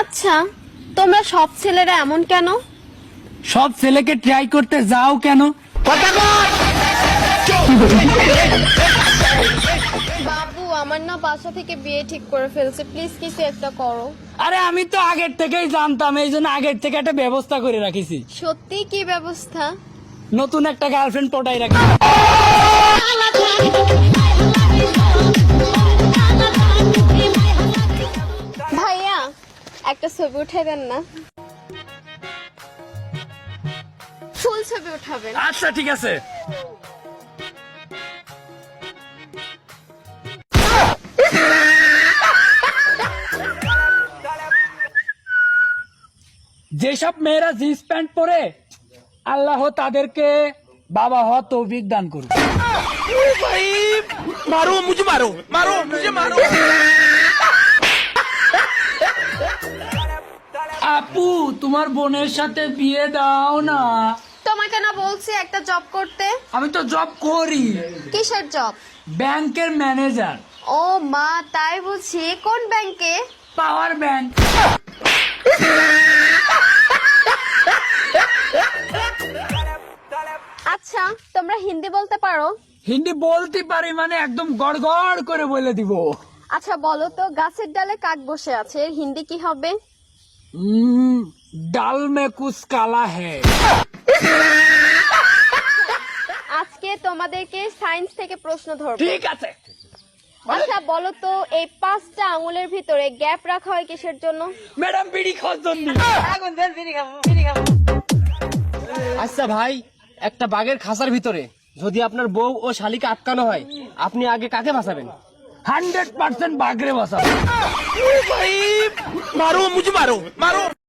আচ্ছা, তোমরা সব ছেলেরা এমন কেন? সব ছেলেকে ট্রাই করতে যাও কেন? বাবু, আমার না বাসা থেকে বিয়ে ঠিক করে ফেলছে, প্লিজ কিছু একটা করো। আরে আমি তো আগের থেকেই জানতাম, এই জন্য আগের থেকে একটা ব্যবস্থা করে রাখিছি। সত্যি? কি ব্যবস্থা? নতুন একটা গার্লফ্রেন্ড পটাই রাখি। ভাইয়া, একটা ছবি উঠাই দেন না। ফুল ছবি উঠাবেন। আচ্ছা ঠিক আছে। যেসব মেয়েরা জিন্স প্যান্ট পরে, আল্লাহ তাদেরকে বাবা হওয়া তৌফিক দান করুন। मारो मुझे मारो मारो मुझे मारो। আপু, তোমার বোনের সাথে বিয়ে দাও না। তোমাকে না বলছি একটা জব করতে? আমি তো জব করি, কিসের জব? ব্যাংকের ম্যানেজার। ও মা, তাই বুঝি? কোন ব্যাংকে? Power bank. আচ্ছা, তোমরা হিন্দি বলতে পারো? হিন্দি বলতে পারি মানে একদম গড় গড় করে বলে দিব। আচ্ছা বলো তো, গাছের ডালে কাক বসে আছে, এর হিন্দি কি হবে? ডাল মে কুছ কালা হ্যায়। আজকে তোমাদেরকে সায়েন্স থেকে প্রশ্ন ধরবো। ঠিক আছে। আচ্ছা বলো তো, এই 5টা আঙুলের ভিতরে গ্যাপ রাখা হয় কিসের জন্য? ম্যাডাম বিড়ি খাওয়ার জন্য। আচ্ছা ভাই, একটা বাঘের খাঁচার ভিতরে যদি আপনার বউ ও শালিকে আটকানো হয়, আপনি আগে কাকে বাঁচাবেন? 100% বাগরে বসাবো। मारो मुझे मारो मारो।